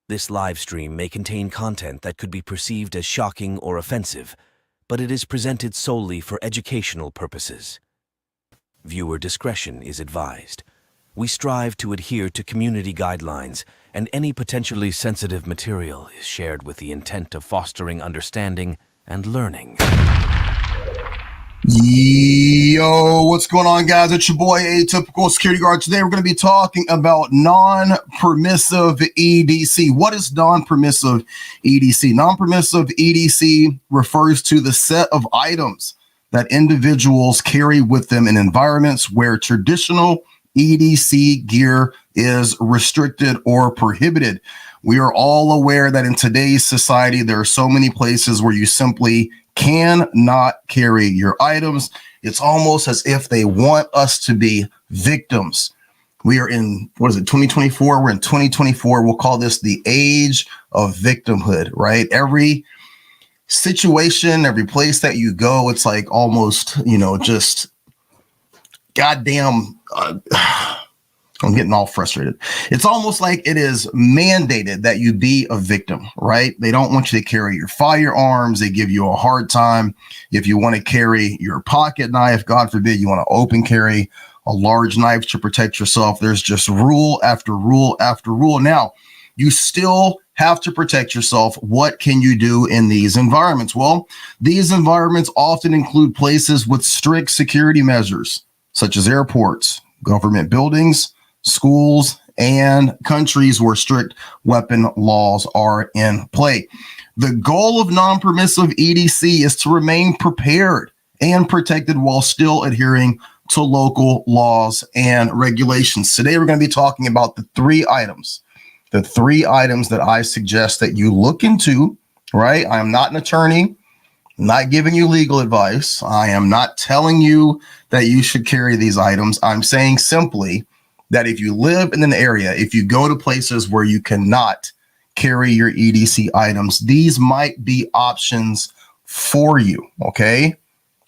This live stream may contain content that could be perceived as shocking or offensive, but it is presented solely for educational purposes. Viewer discretion is advised. We strive to adhere to community guidelines, and any potentially sensitive material is shared with the intent of fostering understanding and learning. Yo, what's going on, guys? It's your boy, Atypical Security Guard. Today, we're going to be talking about non-permissive EDC. What is non-permissive EDC? Non-permissive EDC refers to the set of items that individuals carry with them in environments where traditional EDC gear is restricted or prohibited. We are all aware that in today's society, there are so many places where you simply cannot carry your items. It's almost as if they want us to be victims. We are in, 2024? We're in 2024. We'll call this the age of victimhood, right? Every situation, every place that you go, it's like almost, just goddamn, I'm getting all frustrated. It's almost like it is mandated that you be a victim, right? They don't want you to carry your firearms. They give you a hard time. If you want to carry your pocket knife, God forbid, you want to open carry a large knife to protect yourself. There's just rule after rule after rule. Now, you still have to protect yourself. What can you do in these environments? Well, these environments often include places with strict security measures, such as airports, government buildings, schools, and countries where strict weapon laws are in play. The goal of non-permissive EDC is to remain prepared and protected while still adhering to local laws and regulations. Today, we're going to be talking about the three items that I suggest that you look into, right? I am not an attorney. I'm not giving you legal advice. I am not telling you that you should carry these items. I'm saying simply that if you live in an area, if you go to places where you cannot carry your EDC items, these might be options for you, okay?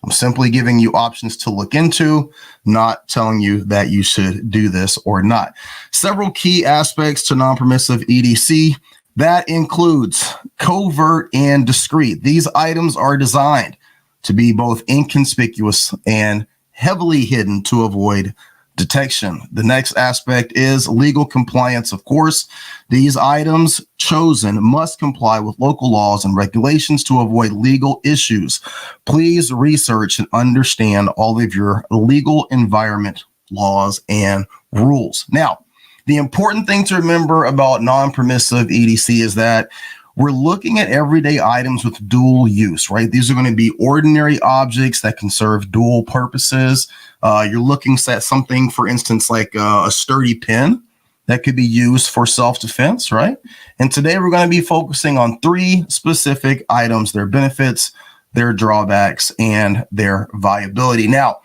I'm simply giving you options to look into, not telling you that you should do this or not. Several key aspects to non-permissive EDC. That includes covert and discreet. These items are designed to be both inconspicuous and heavily hidden to avoid detection. The next aspect is legal compliance. Of course, these items chosen must comply with local laws and regulations to avoid legal issues. Please research and understand all of your legal environment laws and rules. Now, the important thing to remember about non-permissive EDC is that we're looking at everyday items with dual use, right? These are going to be ordinary objects that can serve dual purposes. You're looking at something, for instance, like a sturdy pen that could be used for self-defense, right? And today we're going to be focusing on three specific items, their benefits, their drawbacks, and their viability. Now,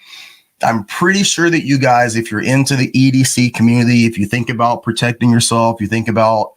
I'm pretty sure that you guys, if you're into the EDC community, if you think about protecting yourself, you think about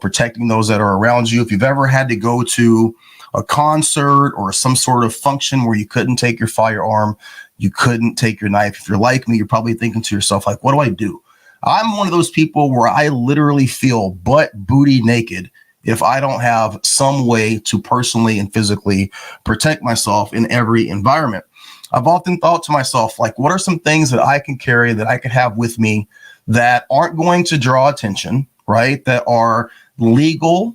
protecting those that are around you. If you've ever had to go to a concert or some sort of function where you couldn't take your firearm, you couldn't take your knife. If you're like me, you're probably thinking to yourself, like, what do I do? I'm one of those people where I literally feel butt booty naked if I don't have some way to personally and physically protect myself in every environment. I've often thought to myself, like, what are some things that I can carry, that I could have with me that aren't going to draw attention, right? That are legal,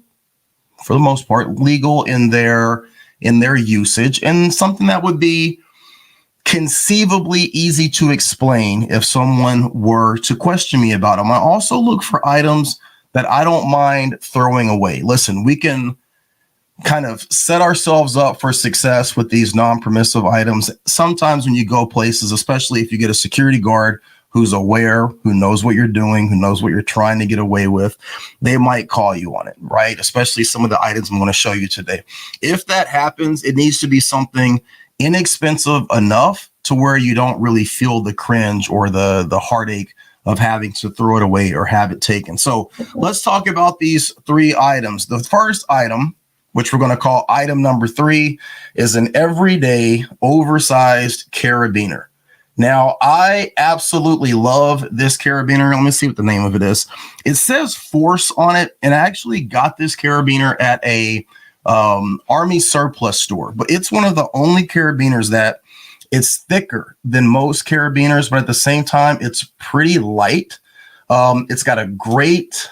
for the most part, legal in their usage, and something that would be conceivably easy to explain if someone were to question me about them. I also look for items that I don't mind throwing away. Listen, we can kind of set ourselves up for success with these non-permissive items. Sometimes when you go places, especially if you get a security guard who's aware, who knows what you're doing, who knows what you're trying to get away with, they might call you on it, right? Especially some of the items I'm going to show you today. If that happens, it needs to be something inexpensive enough to where you don't really feel the cringe or the heartache of having to throw it away or have it taken. So let's talk about these three items. The first item, which we're going to call item number 3, is an everyday oversized carabiner. Now, I absolutely love this carabiner. Let me see what the name of it is. It says Force on it, and I actually got this carabiner at a Army surplus store, but it's one of the only carabiners that it's thicker than most carabiners, but at the same time, it's pretty light. It's got a great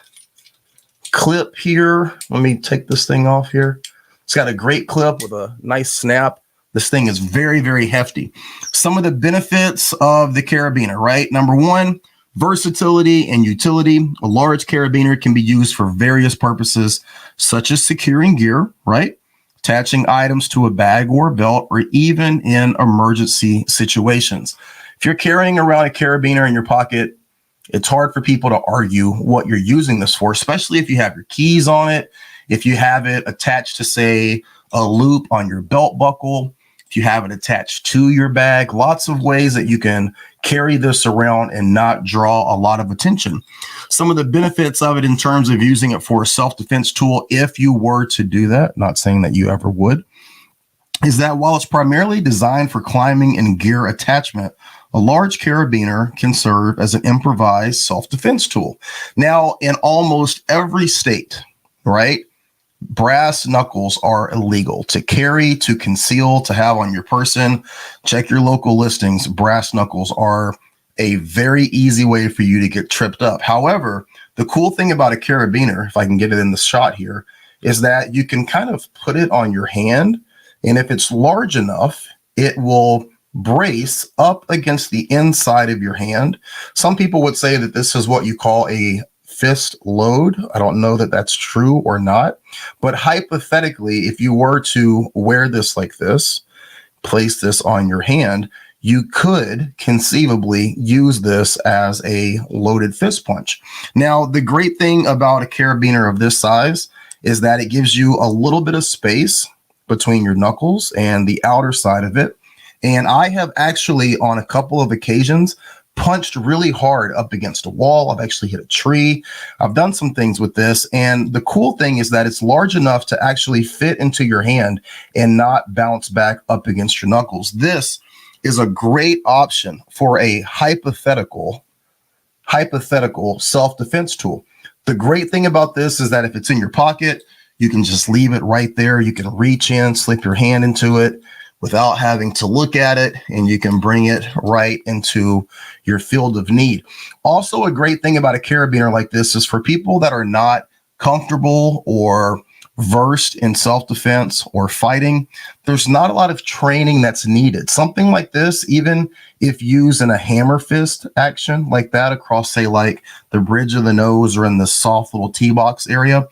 clip here. Let me take this thing off here. It's got a great clip with a nice snap. This thing is very, very hefty. Some of the benefits of the carabiner, right? Number one, versatility and utility. A large carabiner can be used for various purposes, such as securing gear, right? Attaching items to a bag or a belt, or even in emergency situations. If you're carrying around a carabiner in your pocket, it's hard for people to argue what you're using this for, especially if you have your keys on it, if you have it attached to, say, a loop on your belt buckle, if you have it attached to your bag. Lots of ways that you can carry this around and not draw a lot of attention. Some of the benefits of it in terms of using it for a self-defense tool, if you were to do that, not saying that you ever would, is that while it's primarily designed for climbing and gear attachment, a large carabiner can serve as an improvised self-defense tool. Now, in almost every state, right, brass knuckles are illegal to carry, to conceal, to have on your person. Check your local listings. Brass knuckles are a very easy way for you to get tripped up. However, the cool thing about a carabiner, if I can get it in the shot here, is that you can kind of put it on your hand, and if it's large enough, it will brace up against the inside of your hand. Some people would say that this is what you call a fist load. I don't know that that's true or not, but hypothetically, if you were to wear this like this, place this on your hand, you could conceivably use this as a loaded fist punch. Now, the great thing about a carabiner of this size is that it gives you a little bit of space between your knuckles and the outer side of it. And I have actually, on a couple of occasions, punched really hard up against a wall. I've actually hit a tree. I've done some things with this. And the cool thing is that it's large enough to actually fit into your hand and not bounce back up against your knuckles. This is a great option for a hypothetical self-defense tool. The great thing about this is that if it's in your pocket, you can just leave it right there. You can reach in, slip your hand into it without having to look at it, and you can bring it right into your field of need. Also, a great thing about a carabiner like this is for people that are not comfortable or versed in self-defense or fighting, there's not a lot of training that's needed. Something like this, even if used in a hammer fist action like that across, say, like the bridge of the nose or in the soft little T-box area,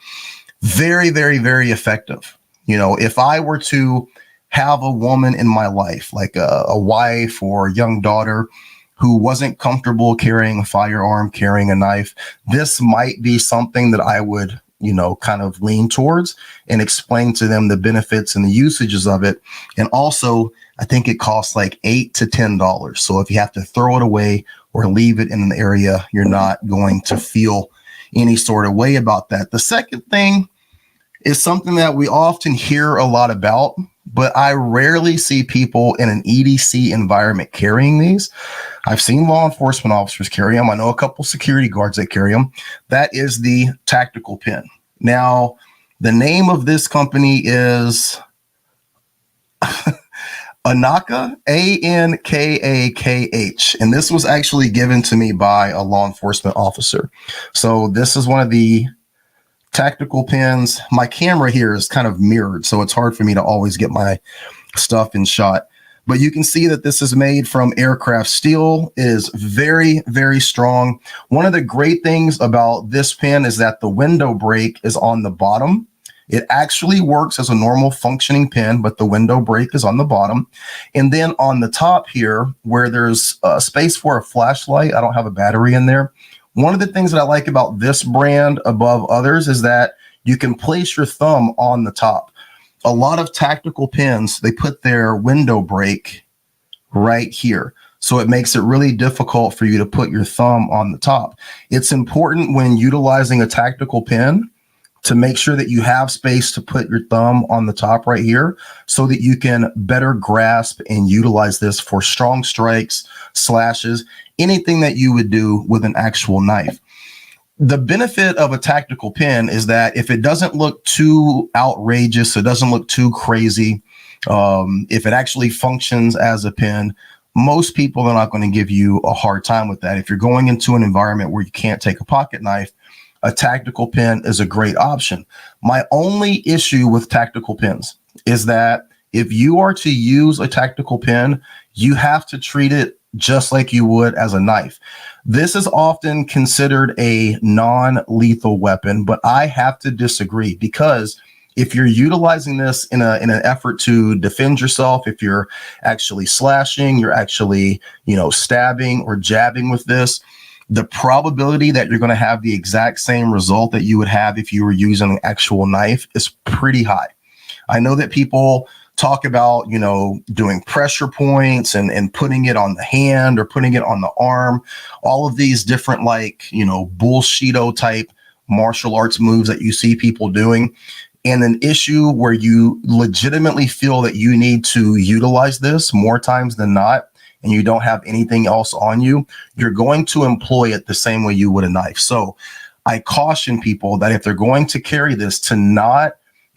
very, very, very effective. You know, if I were to have a woman in my life, like a wife or a young daughter who wasn't comfortable carrying a firearm, carrying a knife, this might be something that I would, you know, kind of lean towards and explain to them the benefits and the usages of it. And also, I think it costs like $8 to $10. So if you have to throw it away or leave it in an area, you're not going to feel any sort of way about that. The second thing is something that we often hear a lot about, but I rarely see people in an EDC environment carrying these. I've seen law enforcement officers carry them. I know a couple security guards that carry them. That is the tactical pin. Now, the name of this company is Ankakh, Ankakh, and this was actually given to me by a law enforcement officer. So this is one of the tactical pins. My camera here is kind of mirrored, so it's hard for me to always get my stuff in shot. But you can see that this is made from aircraft steel. It is very, very strong. One of the great things about this pin is that the window brake is on the bottom. It actually works as a normal functioning pin, but the window brake is on the bottom. And then on the top here, where there's space for a flashlight, I don't have a battery in there. One of the things that I like about this brand above others is that you can place your thumb on the top. A lot of tactical pins, they put their window brake right here. So it makes it really difficult for you to put your thumb on the top. It's important when utilizing a tactical pin to make sure that you have space to put your thumb on the top right here so that you can better grasp and utilize this for strong strikes, slashes, anything that you would do with an actual knife. The benefit of a tactical pen is that if it doesn't look too outrageous, it doesn't look too crazy, if it actually functions as a pen, most people are not going to give you a hard time with that. If you're going into an environment where you can't take a pocket knife, a tactical pen is a great option. My only issue with tactical pens is that if you are to use a tactical pen, you have to treat it just like you would as a knife. This is often considered a non-lethal weapon, but I have to disagree, because if you're utilizing this in an effort to defend yourself, if you're actually slashing, you're actually, stabbing or jabbing with this, the probability that you're going to have the exact same result that you would have if you were using an actual knife is pretty high. I know that people talk about, doing pressure points and putting it on the hand or putting it on the arm, all of these different bullshido type martial arts moves that you see people doing. And an issue where you legitimately feel that you need to utilize this more times than not, and you don't have anything else on you, you're going to employ it the same way you would a knife. So I caution people that if they're going to carry this, to not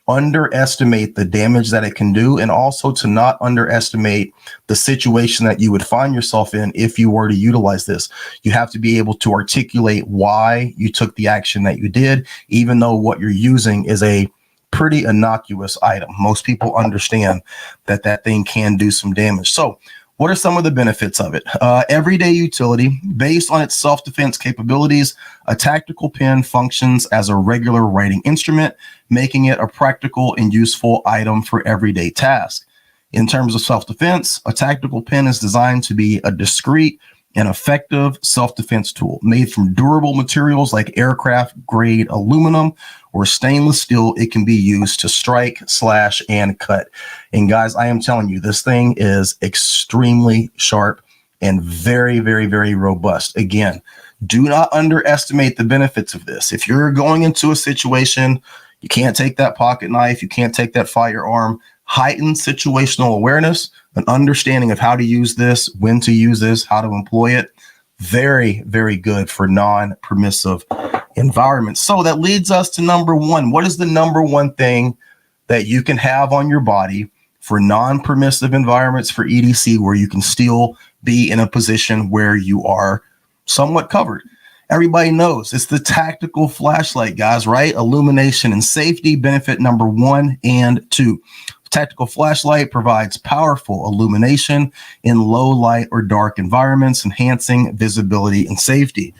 underestimate the damage that it can do, and also to not underestimate the situation that you would find yourself in if you were to utilize this. You have to be able to articulate why you took the action that you did, even though what you're using is a pretty innocuous item. Most people understand that that thing can do some damage. So what are some of the benefits of it? Everyday utility. Based on its self-defense capabilities, a tactical pen functions as a regular writing instrument, making it a practical and useful item for everyday tasks. In terms of self-defense, a tactical pen is designed to be a discreet and effective self-defense tool made from durable materials like aircraft-grade aluminum or stainless steel. It can be used to strike, slash, and cut. And guys, I am telling you, this thing is extremely sharp and very, very, very robust. Again, do not underestimate the benefits of this. If you're going into a situation, you can't take that pocket knife, you can't take that firearm, heightened situational awareness, an understanding of how to use this, when to use this, how to employ it. Very, very good for non-permissive environments. So that leads us to number one. What is the number one thing that you can have on your body for non-permissive environments for EDC, where you can still be in a position where you are somewhat covered? Everybody knows it's the tactical flashlight, guys, right? Illumination and safety, benefit number 1 and 2. Tactical flashlight provides powerful illumination in low light or dark environments, enhancing visibility and safety.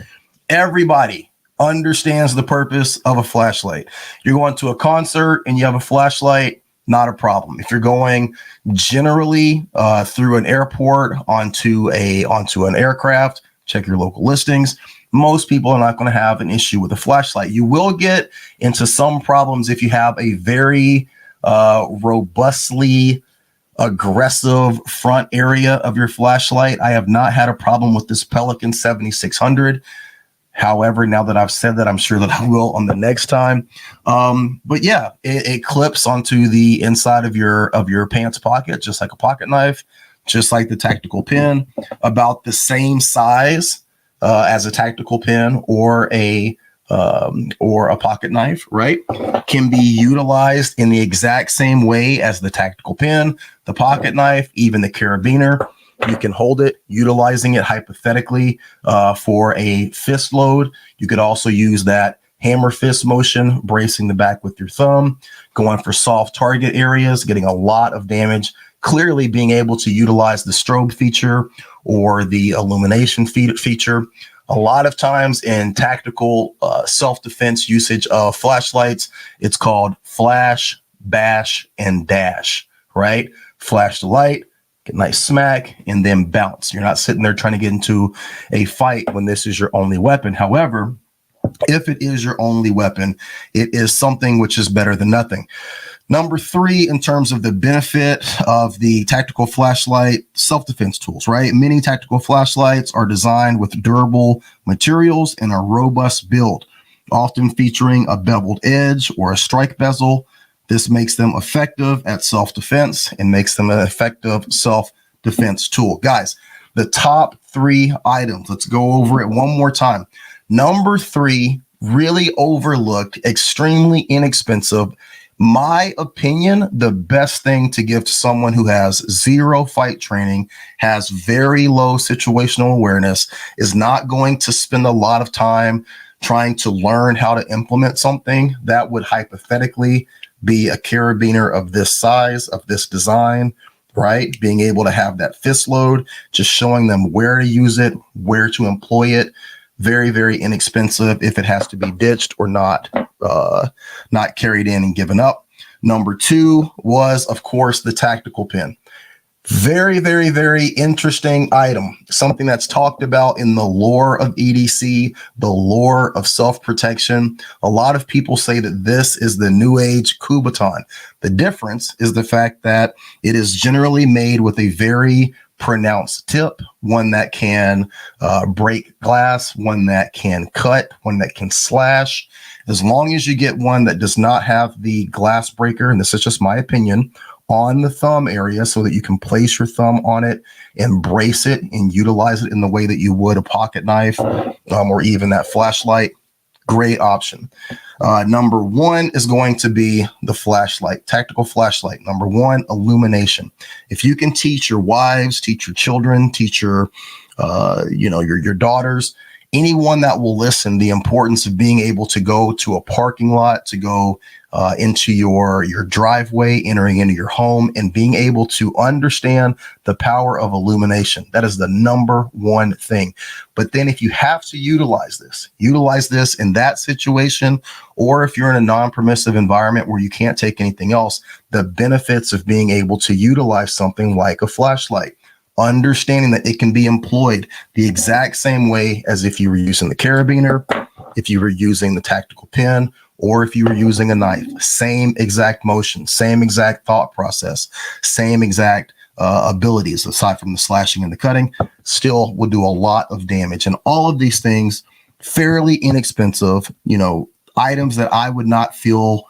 Everybody understands the purpose of a flashlight. You're going to a concert and you have a flashlight, not a problem. If you're going generally through an airport onto an aircraft, check your local listings. Most people are not going to have an issue with a flashlight. You will get into some problems if you have a very robustly aggressive front area of your flashlight. I have not had a problem with this Pelican 7600. However, now that I've said that, I'm sure that I will on the next time. But yeah, it clips onto the inside of your pants pocket, just like a pocket knife, just like the tactical pen, about the same size as a tactical pen or a pocket knife, right? Can be utilized in the exact same way as the tactical pen, the pocket knife, even the carabiner. You can hold it, utilizing it hypothetically for a fist load. You could also use that hammer fist motion, bracing the back with your thumb, going for soft target areas, getting a lot of damage. Clearly being able to utilize the strobe feature or the illumination feature. A lot of times in tactical self-defense usage of flashlights, it's called flash, bash, and dash, right? Flash the light, get a nice smack, and then bounce. You're not sitting there trying to get into a fight when this is your only weapon. However, if it is your only weapon, it is something which is better than nothing. Number 3, in terms of the benefit of the tactical flashlight, self-defense tools, right? Many tactical flashlights are designed with durable materials and a robust build. often featuring a beveled edge or a strike bezel. This makes them effective at self-defense and makes them an effective self-defense tool. Guys, the top 3 items, let's go over it one more time. Number 3, really overlooked, extremely inexpensive. My opinion, the best thing to give to someone who has 0 fight training, has very low situational awareness, is not going to spend a lot of time trying to learn how to implement something that would hypothetically be a carabiner of this size, of this design, right? Being able to have that fist load, just showing them where to use it, where to employ it. Very, very inexpensive if it has to be ditched or not carried in and given up. Number 2 was, of course, the tactical pin. Very, very, very interesting item. Something that's talked about in the lore of EDC, the lore of self-protection. A lot of people say that this is the new age Kubotan. The difference is the fact that it is generally made with a very pronounced tip, one that can break glass, one that can cut, one that can slash. As long as you get one that does not have the glass breaker, and this is just my opinion, on the thumb area so that you can place your thumb on it and brace it and utilize it in the way that you would a pocket knife or even that flashlight. Great option. Number 1 is going to be the flashlight, tactical flashlight. Number 1, illumination. If you can teach your wives, teach your children, teach your daughters, anyone that will listen, the importance of being able to go to a parking lot, to go into your driveway, entering into your home, and being able to understand the power of illumination. That is the number 1 thing. But then if you have to utilize this in that situation, or if you're in a non-permissive environment where you can't take anything else, the benefits of being able to utilize something like a flashlight. Understanding that it can be employed the exact same way as if you were using the carabiner, if you were using the tactical pin, or if you were using a knife. Same exact motion, same exact thought process, same exact abilities, aside from the slashing and the cutting, still would do a lot of damage. And all of these things, fairly inexpensive, items that I would not feel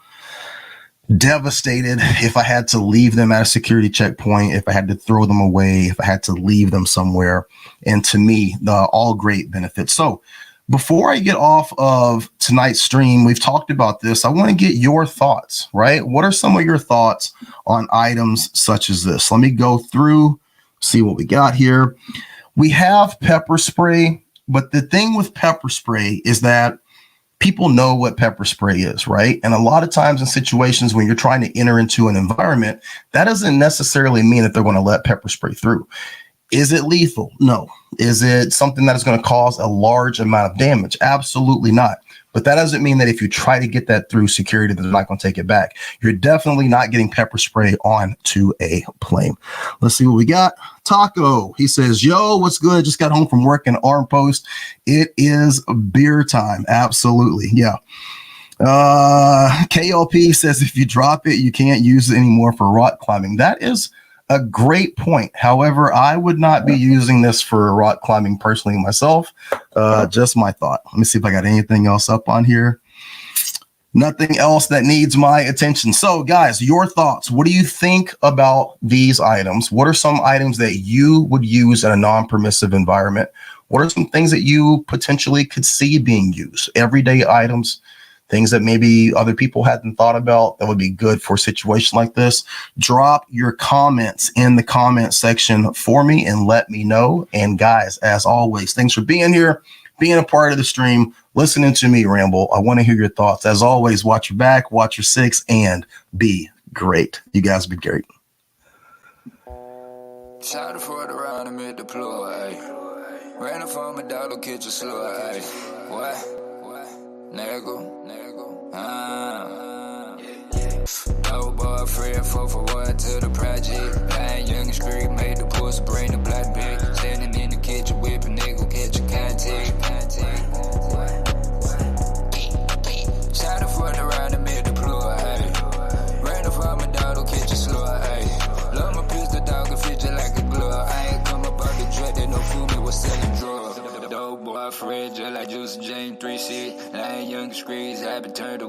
devastated if I had to leave them at a security checkpoint, if I had to throw them away, if I had to leave them somewhere. And to me, all great benefits. So before I get off of tonight's stream, we've talked about this. I want to get your thoughts, right? What are some of your thoughts on items such as this? Let me go through, see what we got here. We have pepper spray, but the thing with pepper spray is that people know what pepper spray is, right? And a lot of times in situations when you're trying to enter into an environment, that doesn't necessarily mean that they're going to let pepper spray through. Is it lethal? No. Is it something that is going to cause a large amount of damage? Absolutely not. But that doesn't mean that if you try to get that through security, they're not going to take it back. You're definitely not getting pepper spray onto a plane. Let's see what we got. Taco, he says, yo, what's good? Just got home from work in Arm Post. It is beer time. Absolutely. Yeah. KLP says, if you drop it, you can't use it anymore for rock climbing. That is a great point. However, I would not be using this for rock climbing personally myself. Just my thought. Let me see if I got anything else up on here. Nothing else that needs my attention. So guys, your thoughts. What do you think about these items? What are some items that you would use in a non-permissive environment? What are some things that you potentially could see being used? Everyday items, things that maybe other people hadn't thought about that would be good for a situation like this. Drop your comments in the comment section for me and let me know. And guys, as always, thanks for being here, being a part of the stream, listening to me ramble. I want to hear your thoughts. As always, watch your back, watch your six, and be great. You guys be great. Shot for it around and mid deploy, ayy. Ran up on my dog, don't catch a slow, ayy. What? Nigga. No boyfriend, 4 for 1 to the project. Lying young and street, made the pussy bring the black bag. Standing in the kitchen, whipping nigga, catch a contact. Shot it for the round and mid deploy, ayy. Ran up on my dog, don't catch a slow, ayy. Love my pistol, dog, and fit just like a glove. I ain't come up out the track, they no fool me was selling drugs. Dope boyfriend, just like Juicy Jane 3-6. Lying young and degrees, I've been turned